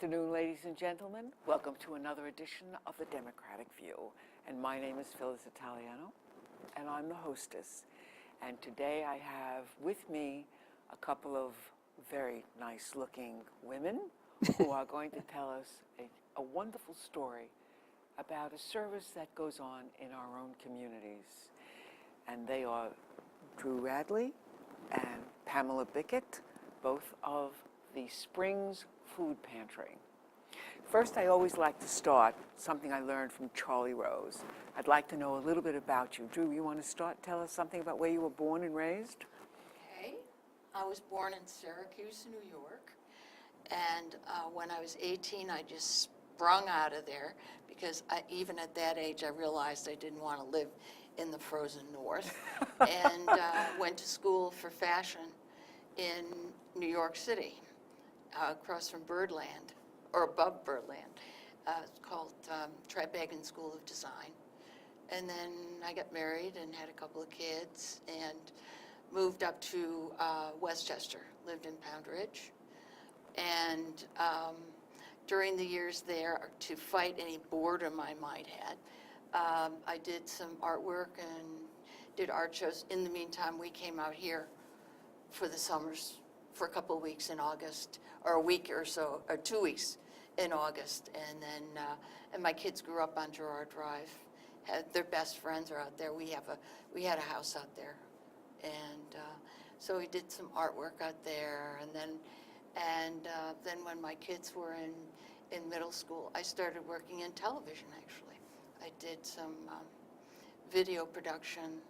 afternoon, ladies and gentlemen. Welcome to another edition of the Democratic View. And my name is Phyllis Italiano, and I'm the hostess. And today I have with me a couple of very nice-looking women who are going to tell us a wonderful story about a service that goes on in our own communities. And they are Dru Raley and Pamela Bicket, both of the Springs Food Pantry. First, I always like to start something I learned from Charlie Rose. I'd like to know a little bit about you. Dru, you want to start? Tell us something about where you were born and raised? Okay. I was born in Syracuse, New York. And when I was 18, I just sprung out of there because even at that age, I realized I didn't want to live in the frozen north. And went to school for fashion in New York City. Across from Birdland, or above Birdland. It's called Tribegan School of Design. And then I got married and had a couple of kids and moved up to Westchester, lived in Pound Ridge. And during the years there, to fight any boredom I might have, I did some artwork and did art shows. In the meantime, we came out here for the summers for a couple of weeks in August, or a week or so, or 2 weeks in August. And then, and my kids grew up on Girard Drive. Their best friends are out there. We had a house out there. And so we did some artwork out there. And then when my kids were in middle school, I started working in television, actually. I did some video production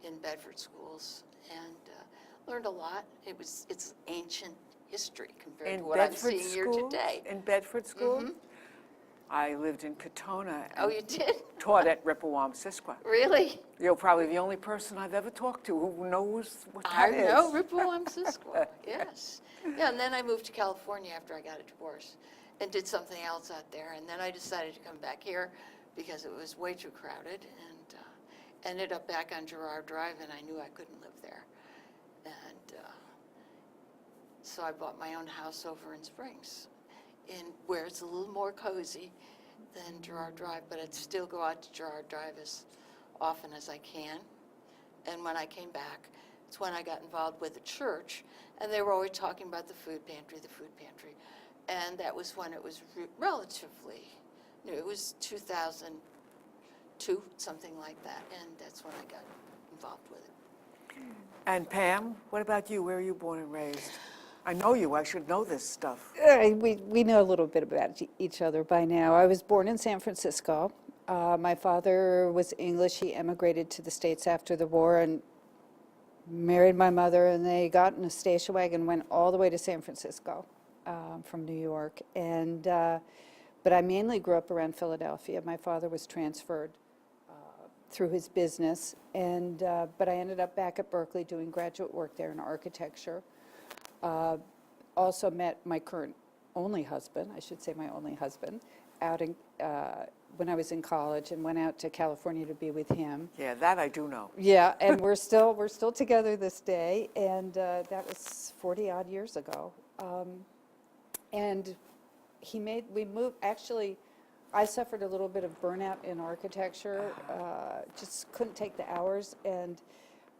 in Bedford schools and learned a lot. It's ancient history compared to what I'm seeing here today. In Bedford School? Mm-hmm. I lived in Katona. Oh, you did? Taught at Rippowampsisqua. Really? You're probably the only person I've ever talked to who knows what that is. I know, Rippowampsisqua, yes. Yeah, and then I moved to California after I got a divorce and did something else out there. And then I decided to come back here because it was way too crowded, and ended up back on Girard Drive, and I knew I couldn't live there. And so I bought my own house over in Springs, where it's a little more cozy than Girard Drive, but I'd still go out to Girard Drive as often as I can. And when I came back, it's when I got involved with the church, and they were always talking about the food pantry. And that was when it was relatively new. It was 2002, something like that, and that's when I got involved with it. And Pam, what about you? Where were you born and raised? I know you. I should know this stuff. We know a little bit about each other by now. I was born in San Francisco. My father was English. He emigrated to the States after the war and married my mother, and they got in a station wagon and went all the way to San Francisco from New York. And but I mainly grew up around Philadelphia. My father was transferred through his business, and but I ended up back at Berkeley doing graduate work there in architecture. Also met my current only husband, I should say my only husband, out in, when I was in college, and went out to California to be with him. Yeah, that I do know. Yeah, and we're still together this day, and that was 40 odd years ago. And we moved, actually, I suffered a little bit of burnout in architecture, just couldn't take the hours, and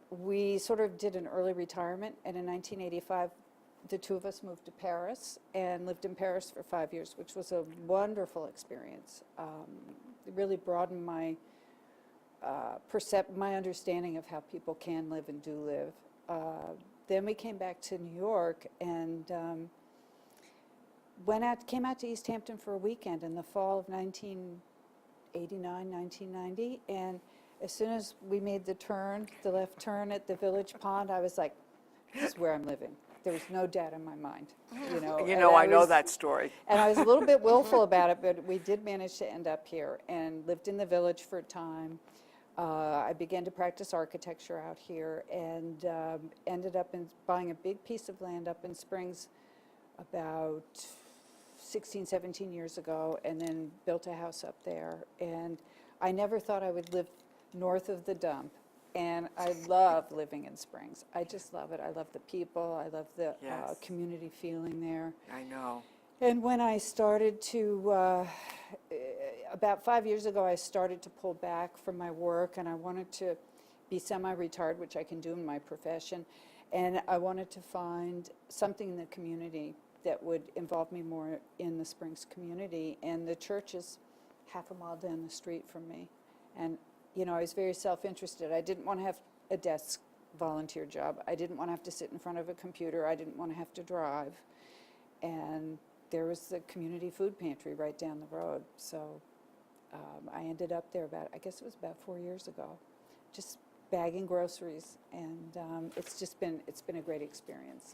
we sort of did an early retirement, and in 1985, the two of us moved to Paris and lived in Paris for 5 years, which was a wonderful experience. It really broadened my my understanding of how people can live and do live. Then we came back to New York and came out to East Hampton for a weekend in the fall of 1989, 1990, and as soon as we made the left turn at the Village Pond, I was like, this is where I'm living. There was no doubt in my mind, you know. I know that story. And I was a little bit willful about it, but we did manage to end up here and lived in the Village for a time. I began to practice architecture out here and ended up buying a big piece of land up in Springs about 16, 17 years ago, and then built a house up there. And I never thought I would live north of the dump. And I love living in Springs. I just love it. I love the people. I love the Yes. Community feeling there. I know. And when I started to, about 5 years ago, I started to pull back from my work, and I wanted to be semi-retired, which I can do in my profession, and I wanted to find something in the community that would involve me more in the Springs community, and the church is half a mile down the street from me. And, you know, I was very self-interested. I didn't want to have a desk volunteer job. I didn't want to have to sit in front of a computer. I didn't want to have to drive. And there was the community food pantry right down the road. So I ended up there I guess it was about 4 years ago, just bagging groceries. And it's been a great experience.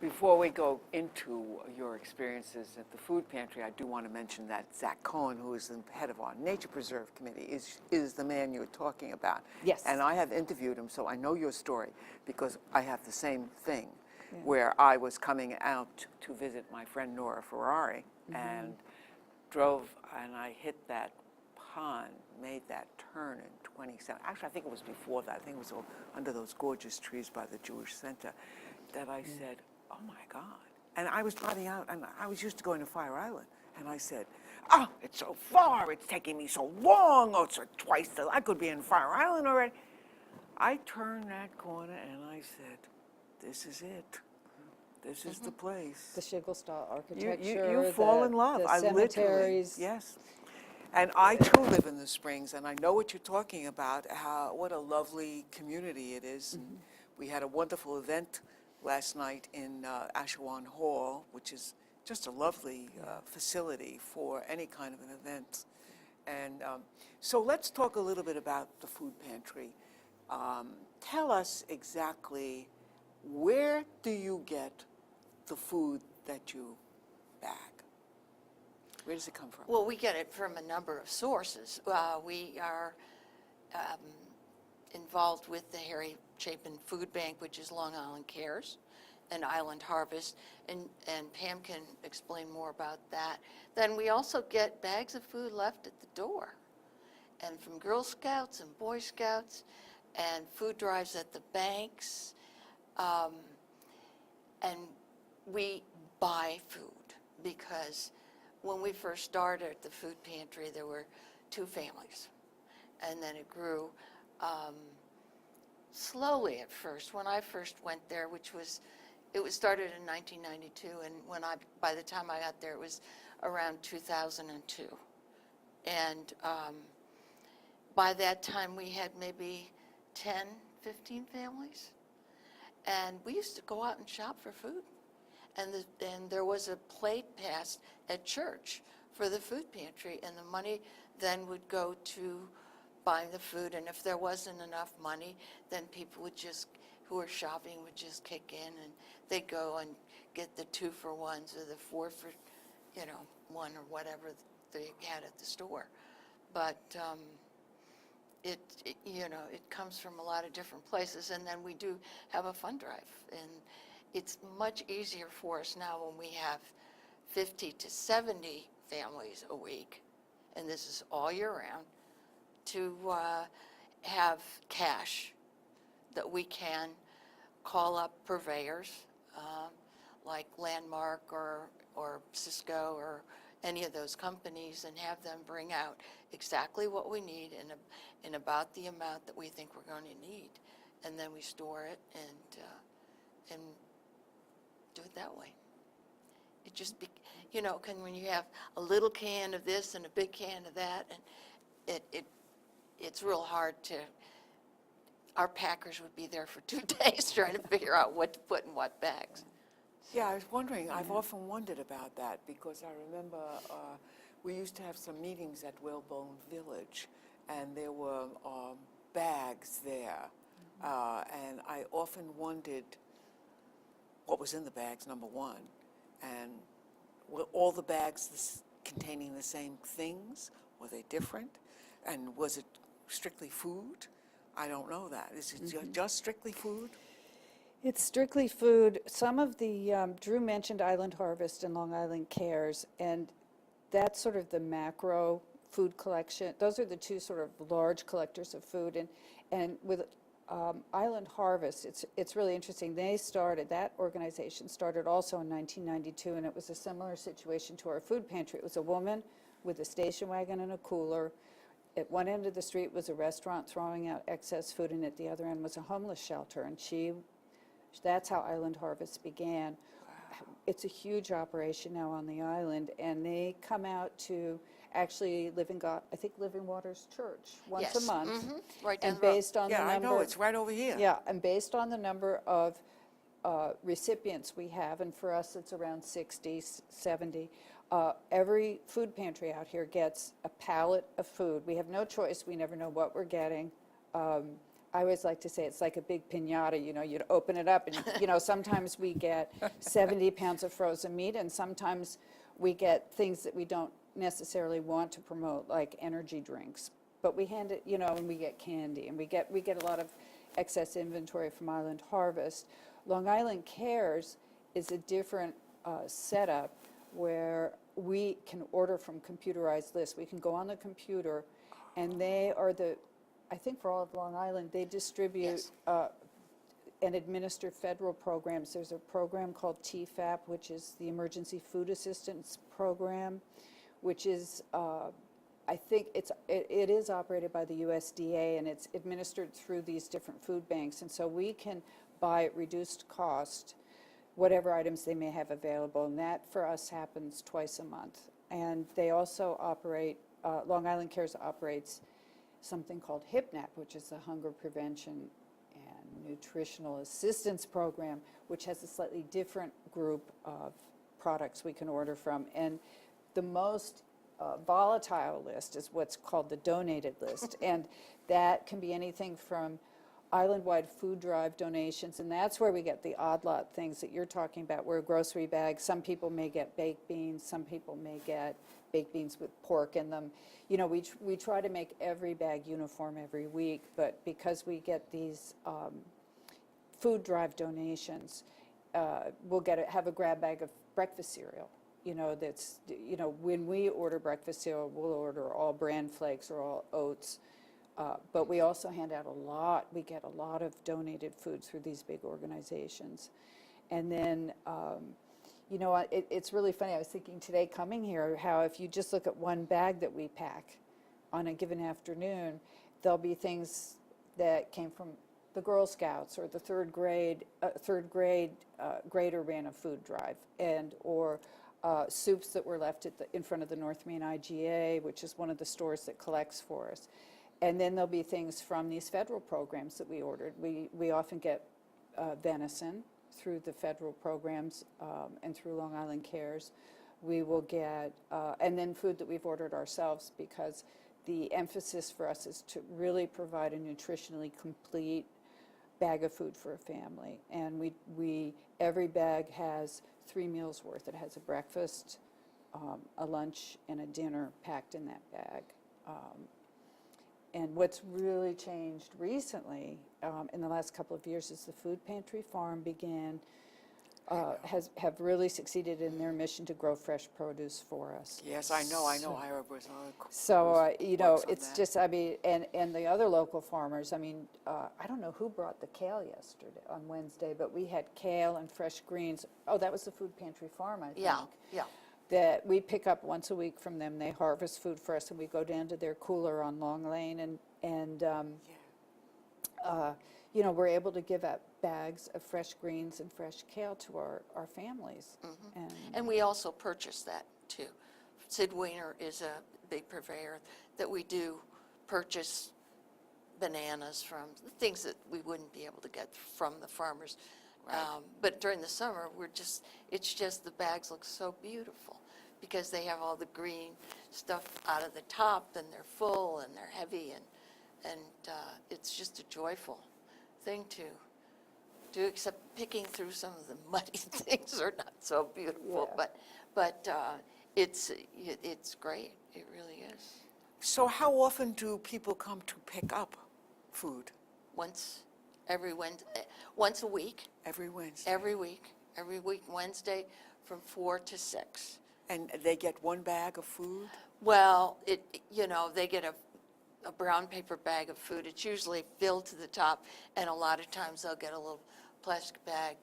Before we go into your experiences at the food pantry, I do want to mention that Zach Cohen, who is the head of our Nature Preserve Committee, is the man you're talking about. Yes. And I have interviewed him, so I know your story, because I have the same thing, Yeah. where I was coming out to visit my friend Nora Ferrari, and drove, and I hit that pond, made that turn in 27. Actually, I think it was before that. I think it was under those gorgeous trees by the Jewish Center, that I said, oh my God. And I was driving out, and I was used to going to Fire Island, and I said, oh, it's so far, it's taking me so long, oh, it's twice I could be in Fire Island already. I turned that corner, and I said, this is it. This is the place. The Schigel style architecture. You fall in love. The I literally, cemeteries. yes. And I too live in the Springs, and I know what you're talking about. What a lovely community it is. And we had a wonderful event last night in Ashewan Hall, which is just a lovely facility for any kind of an event. And so let's talk a little bit about the food pantry. Tell us exactly, where do you get the food that you bag? Where does it come from? Well, we get it from a number of sources. We are involved with the Harry Chapin Food Bank, which is Long Island Cares, and Island Harvest, and Pam can explain more about that. Then we also get bags of food left at the door, and from Girl Scouts and Boy Scouts, and food drives at the banks, and we buy food, because when we first started at the food pantry, there were 2 families, and then it grew slowly at first. When I first went there, it was started in 1992, and by the time I got there, it was around 2002. And by that time, we had maybe 10, 15 families, and we used to go out and shop for food. And there was a plate passed at church for the food pantry, and the money then would go to buying the food. And if there wasn't enough money, then people who were shopping would just kick in, and they'd go and get the 2-for-1s or the 4-for, 1 or whatever they had at the store. But it comes from a lot of different places. And then we do have a fund drive, and it's much easier for us now when we have 50 to 70 families a week, and this is all year round, to have cash that we can call up purveyors like Landmark or Cisco or any of those companies, and have them bring out exactly what we need in about the amount that we think we're going to need, and then we store it and do it that way. It just when you have a little can of this and a big can of that, and it's real hard to. Our packers would be there for 2 days trying to figure out what to put in what bags. Yeah, I was wondering, I've often wondered about that, because I remember we used to have some meetings at Whalebone Village, and there were bags there, and I often wondered what was in the bags, number one, and were all the bags containing the same things? Were they different? And was it strictly food? I don't know that. Is it just strictly food? It's strictly food. Some of the, Dru mentioned Island Harvest and Long Island Cares, and that's sort of the macro food collection. Those are the 2 sort of large collectors of food, and with Island Harvest, it's really interesting. That organization started also in 1992, and it was a similar situation to our food pantry. It was a woman with a station wagon and a cooler. At one end of the street was a restaurant throwing out excess food, and at the other end was a homeless shelter, and that's how Island Harvest began. It's a huge operation now on the island, and they come out to actually Living Waters Church once a Yes, month. right down And the road. based on the Yeah, number. I know, it's right over here. Yeah, and based on the number of recipients we have, and for us it's around 60, 70, every food pantry out here gets a pallet of food. We have no choice, we never know what we're getting. I always like to say it's like a big piñata, you'd open it up and, sometimes we get 70 pounds of frozen meat, and sometimes we get things that we don't necessarily want to promote, like energy drinks. But we hand it, and we get candy, and we get a lot of excess inventory from Island Harvest. Long Island Cares is a different setup where we can order from computerized lists. We can go on the computer, and they are I think for all of Long Island, they distribute Yes. and administer federal programs. There's a program called TFAP, which is the Emergency Food Assistance Program, which is, I think it is operated by the USDA, and it's administered through these different food banks. And so we can buy at reduced cost whatever items they may have available, and that for us happens twice a month. And they also operate, Long Island Cares operates something called HIPNAP, which is the Hunger Prevention and Nutritional Assistance Program, which has a slightly different group of products we can order from. And the most volatile list is what's called the donated list, and that can be anything from island-wide food drive donations, and that's where we get the odd lot things that you're talking about, where a grocery bag, some people may get baked beans, some people may get baked beans with pork in them. We try to make every bag uniform every week, but because we get these food drive donations, we'll have a grab bag of breakfast cereal. When we order breakfast cereal, we'll order all bran flakes or all oats. But we also hand out we get a lot of donated food through these big organizations. And then, it's really funny. I was thinking today coming here how if you just look at one bag that we pack on a given afternoon, there'll be things that came from the Girl Scouts or the third grade grader ran a food drive, or soups that were left in front of the North Main IGA, which is one of the stores that collects for us. And then there'll be things from these federal programs that we ordered. We often get venison through the federal programs and through Long Island Cares. We will get, and then food that we've ordered ourselves, because the emphasis for us is to really provide a nutritionally complete bag of food for a family. And every bag has 3 meals worth. It has a breakfast, a lunch, and a dinner packed in that bag. And what's really changed recently in the last couple of years is the food pantry farm have really succeeded in their mission to grow fresh produce for us. Yes, I know. I was So, works on it's that. just, and the other local farmers, I don't know who brought the kale yesterday, on Wednesday, but we had kale and fresh greens. Oh, that was the food pantry farm, I think. Yeah. That we pick up once a week from them. They harvest food for us, and we go down to their cooler on Long Lane, and we're able to give out bags of fresh greens and fresh kale to our families. And we also purchase that, too. Sid Weiner is a big purveyor that we do purchase bananas from, things that we wouldn't be able to get from the farmers. Right. But during the summer, it's just the bags look so beautiful because they have all the green stuff out of the top, and they're full and they're heavy, and it's just a joyful thing to do, except picking through some of the muddy things are not so beautiful, Yeah. but it's great. It really is. So how often do people come to pick up food? Once a week. Every Wednesday? Every week, Wednesday, from 4 to 6. And they get one bag of food? Well, they get a brown paper bag of food. It's usually filled to the top, and a lot of times they'll get a little plastic bag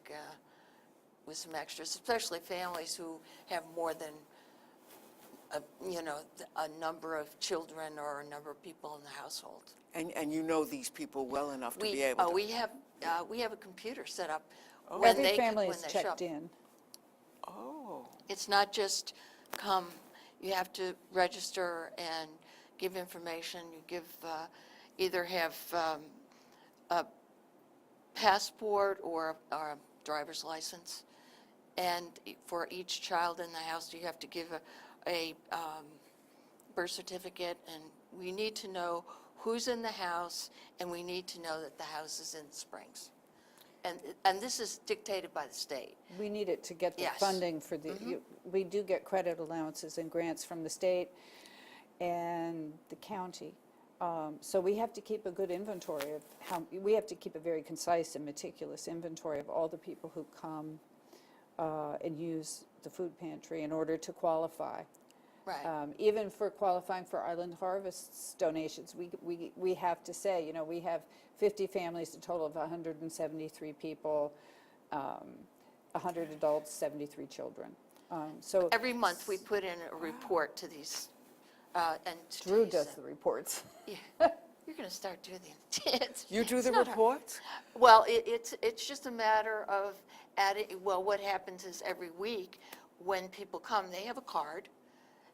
with some extras, especially families who have more than a number of children or a number of people in the household. And you know these people well enough to be able to... We have a computer set up Every family when is they show up. checked in. Oh. It's not just come, you have to register and give information. You give, either have a passport or a driver's license. And for each child in the house, you have to give a birth certificate. And we need to know who's in the house, and we need to know that the house is in Springs. And this is dictated by the state. We need it to get the Yes. funding for the, we do get credit allowances and grants from the state and the county. So we have to keep a good inventory of we have to keep a very concise and meticulous inventory of all the people who come and use the food pantry in order to qualify. Right. Even for qualifying for Island Harvest's donations, we have to say, we have 50 families, a total of 173 people, 100 adults, 73 children. So Every month, we put in a report to these, and Dru does the reports. Yeah, you're going to start doing the. You do it's the not hard. reports? Well, it's just a matter of adding. Well, what happens is every week when people come, they have a card,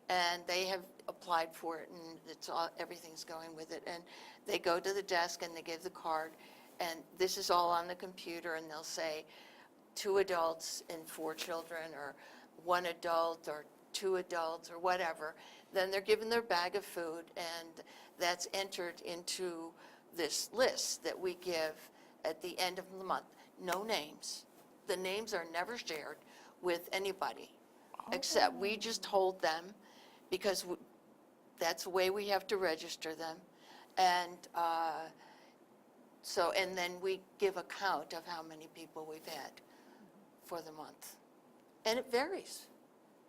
and they have applied for it, and everything's going with it, and they go to the desk and they give the card, and this is all on the computer, and they'll say 2 adults and 4 children, or 1 adult or 2 adults, or whatever. Then they're given their bag of food, and that's entered into this list that we give at the end of the month. No names. The names are never shared with anybody, except we just hold them because that's the way we have to register them. And and then we give a count of how many people we've had for the month. And it varies.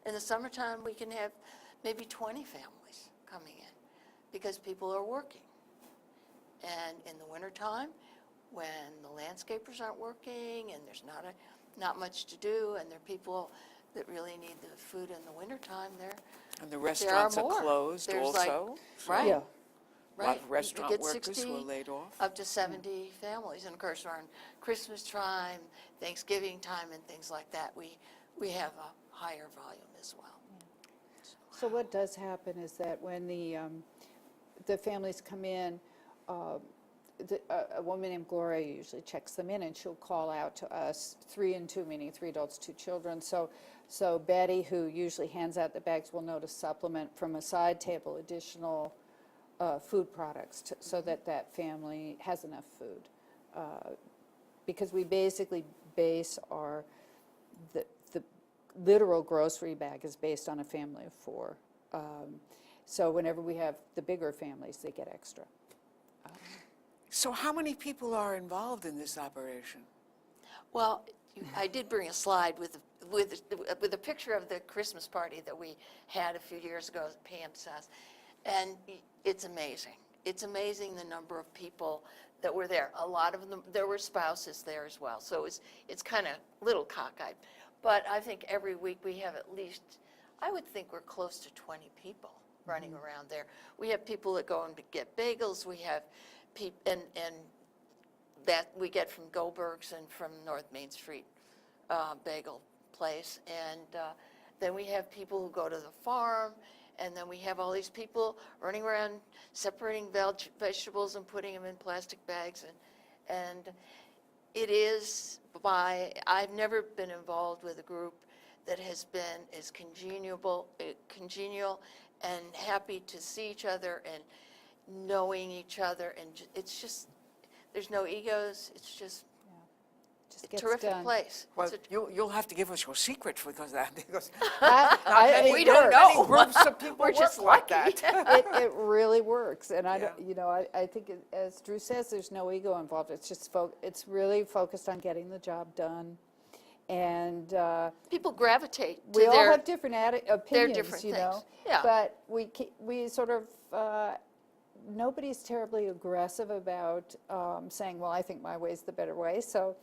In the summertime, we can have maybe 20 families coming in because people are working. And in the wintertime, when the landscapers aren't working and there's not much to do, and there are people that really need the food in the wintertime, And the restaurants are more. closed There's also? right. Yeah. A lot Right. of restaurant We get workers 60 who are laid off? Up to 70 families. And of course, around Christmas time, Thanksgiving time, and things like that, we have a higher volume as well. So what does happen is that when the families come in, a woman named Gloria usually checks them in, and she'll call out to us 3 and 2, meaning 3 adults, 2 children. So Betty, who usually hands out the bags, will note a supplement from a side table, additional food products, so that family has enough food. Because we basically base the literal grocery bag is based on a family of 4. So whenever we have the bigger families, they get extra. So how many people are involved in this operation? Well, I did bring a slide with a picture of the Christmas party that we had a few years ago at Pam's house. And it's amazing. It's amazing the number of people that were there. A lot of them, there were spouses there as well. So it's kind of a little cockeyed. But I think every week we have at least, I would think we're close to 20 people running around there. We have people that go and get bagels. We have people, and that we get from Goldberg's and from North Main Street bagel place. And then we have people who go to the farm. And then we have all these people running around separating vegetables and putting them in plastic bags. And it is I've never been involved with a group that has been as congenial and happy to see each other and knowing each other. And it's just, there's no egos. It's just Just a gets terrific done. place. Well, you'll have to give us your secret because We don't know. many groups of people We're work just like lucky. that. It really works, and Yeah. I think as Dru says, there's no ego involved. It's just it's really focused on getting the job done, and People gravitate to we all their, have different opinions, different you know. things. Yeah. But we sort of nobody's terribly aggressive about saying, well, I think my way's the better way. So,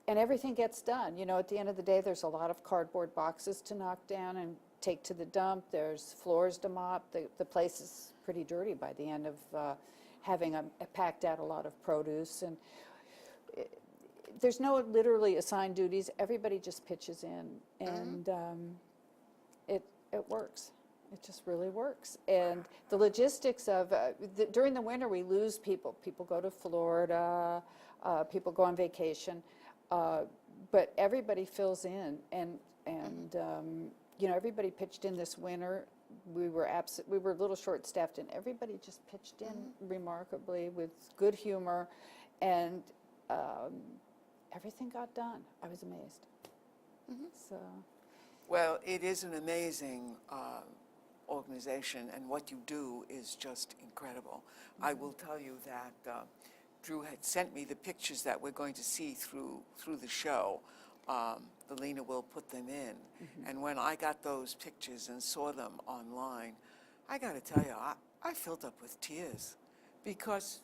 and everything gets done. You know, at the end of the day, there's a lot of cardboard boxes to knock down and take to the dump. There's floors to mop. The place is pretty dirty by the end of having packed out a lot of produce. And there's no literally assigned duties. Everybody just pitches in, and it works. It just really works. And the logistics of, during the winter we lose people. People go to Florida, people go on vacation, but everybody fills in. And you know, everybody pitched in this winter. We were a little short-staffed, and everybody just pitched in remarkably with good humor, and everything got done. I was amazed. So. Well, it is an amazing organization, and what you do is just incredible. I will tell you that Dru had sent me the pictures that we're going to see through the show. Lena will put them in. And when I got those pictures and saw them online, I got to tell you, I filled up with tears, because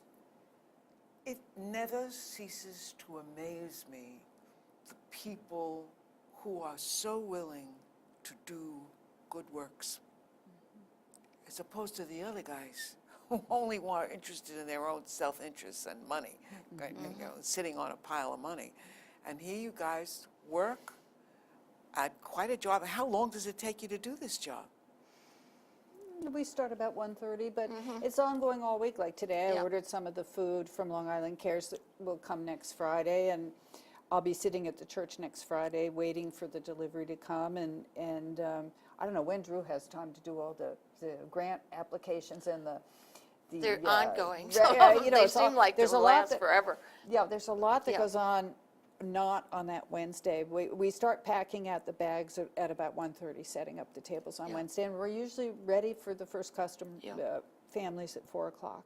it never ceases to amaze me, the people who are so willing to do good works, as opposed to the other guys who only are interested in their own self-interest and money, right? You know, sitting on a pile of money. And here you guys work at quite a job. How long does it take you to do this job? We start about 1:30, but it's ongoing all week. Like today, I Yeah. ordered some of the food from Long Island Cares that will come next Friday, and I'll be sitting at the church next Friday waiting for the delivery to come. And I don't know when Dru has time to do all the grant applications and the They're ongoing, right, so you know, they it's all- seem like there's they'll a lot last that- forever. Yeah, there's a lot that Yeah. goes on not on that Wednesday. We start packing out the bags at about 1:30, setting up the tables on Yeah. Wednesday, and we're usually ready for the first Yeah. families at 4 o'clock.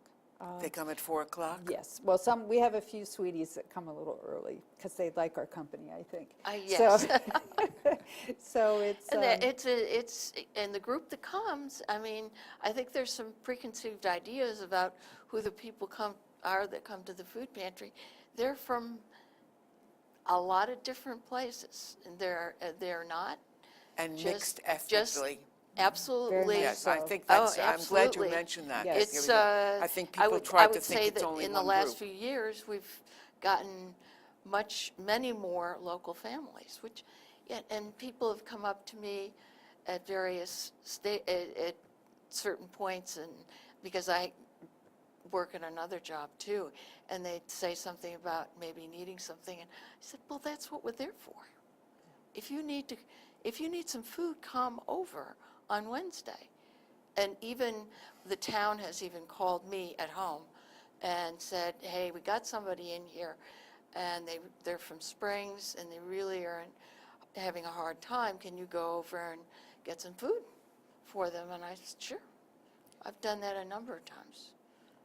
They come at 4 o'clock? Yes, well, we have a few sweeties that come a little early because they like our company, I think. Yes. So it's, And and the group that comes, I mean, I think there's some preconceived ideas about who the people that come to the food pantry. They're from a lot of different places, and they're not And just- mixed just- ethnically. absolutely. much Yes, I so. think Oh, that's, I'm glad you absolutely. mentioned that. Yes. It's, I think people I try to would think say it's that only in the one last group. few years, we've gotten many more local families, which, yeah, and people have come up to me at various at certain points, and because I work in another job too, and they'd say something about maybe needing something, and I said, well, that's what we're there for. If you need some food, come over on Wednesday. And even the town has even called me at home and said, hey, we got somebody in here, and they're from Springs, and they really are having a hard time. Can you go over and get some food for them? And I said, sure. I've done that a number of times.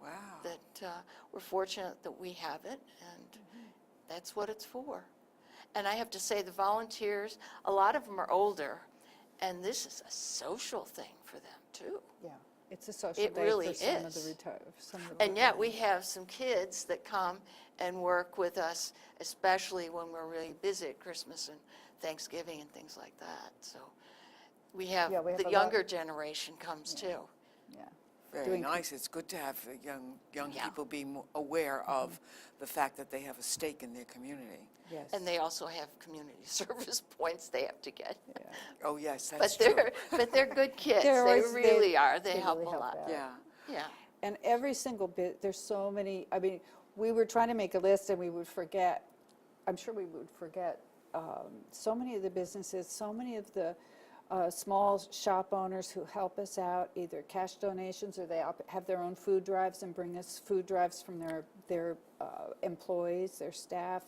Wow. That we're fortunate that we have it, and that's what it's for. And I have to say, the volunteers, a lot of them are older, and this is a social thing for them, too. Yeah, it's a social It day really for some of is. the retired. And yet, we have some kids that come and work with us, especially when we're really busy at Christmas and Thanksgiving and things like that. So we have Yeah, we have the a lot- younger generation comes, too. Yeah. Very doing- nice. It's good to have young Yeah. people be aware of the fact that they have a stake in their community. Yes. And they also have community service points they have to get. Yeah. Oh, yes, that's But true. they're good kids. They're They always- really are. They they help really a help lot. out. Yeah. Yeah. And every single bit, there's so many, I mean, we were trying to make a list and we would forget, I'm sure we would forget so many of the businesses, so many of the small shop owners who help us out, either cash donations or they have their own food drives and bring us food drives from their employees, their staff.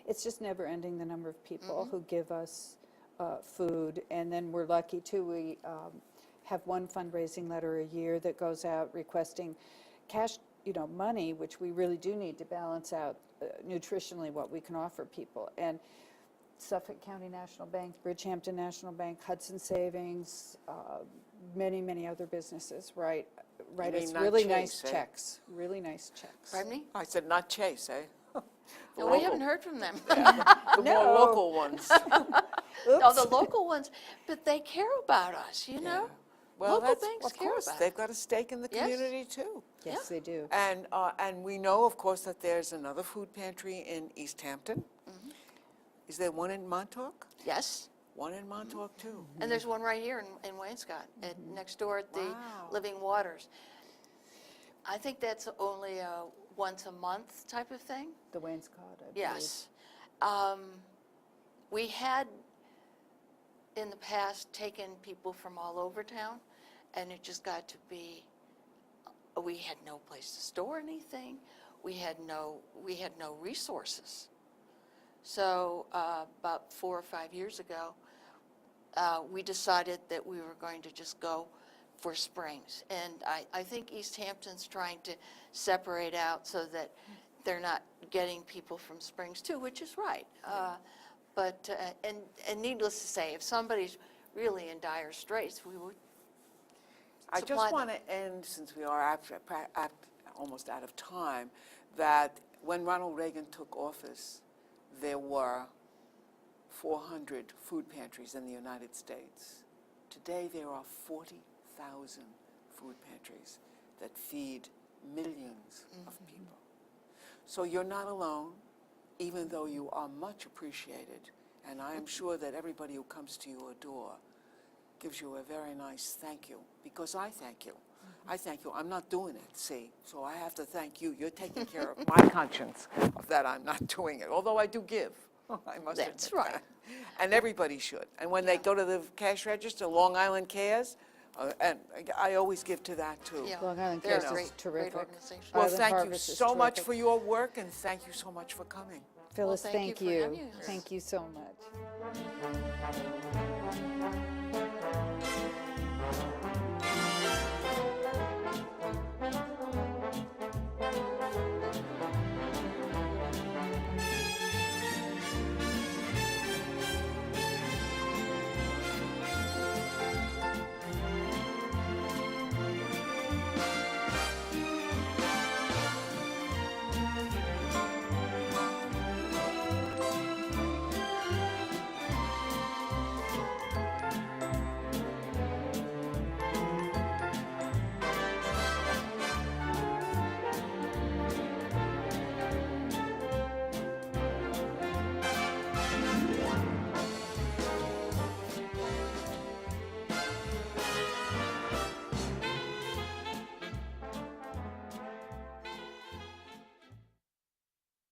It's just never ending, the number of people who give us food. And then we're lucky too, we have one fundraising letter a year that goes out requesting cash, money, which we really do need to balance out nutritionally what we can offer people. And Suffolk County National Bank, Bridgehampton National Bank, Hudson Savings, many, many other businesses, right? Right, mean it's not really Chase, nice eh? checks, really nice checks. Pardon me? I said, not Chase, eh? No, we haven't heard from them. The more No. local ones. No, the local ones, but they care about us, you know? Well, Local that's, banks of care course, about they've it. got a stake in the Yes. community too. Yes, they do. And we know, of course, that there's another food pantry in East Hampton. Mm-hmm. Is there one in Montauk? Yes, One in Montauk too. and there's one right here in Wainscott, next door at the Wow. Living Waters. I think that's only a once a month type of thing. The wainscot, I believe. Yes. We had, in the past, taken people from all over town, and it just got to be, we had no place to store anything. We had no resources. So about 4 or 5 years ago, we decided that we were going to just go for Springs. And I think East Hampton's trying to separate out so that they're not getting people from Springs too, which is right. But needless to say, if somebody's really in dire straits, we would I supply just them. want to end, since we are almost out of time, that when Ronald Reagan took office, there were 400 food pantries in the United States. Today, there are 40,000 food pantries that feed millions of people. So you're not alone, even though you are much appreciated. And I am sure that everybody who comes to your door gives you a very nice thank you, because I thank you. I thank you. I'm not doing it, see? So I have to thank you. You're taking care of my conscience of that I'm not doing it, although I do give. I must That's admit right. that. And everybody should. And when they go to the cash register, Long Island Cares, and I always give to that too. Yeah, Long Island they're a Cares is great terrific. organization. Well, Island thank you Harvest is so much terrific. for your work, and thank you so much for coming. Phyllis, thank you thank for you. having us. Thank you so much.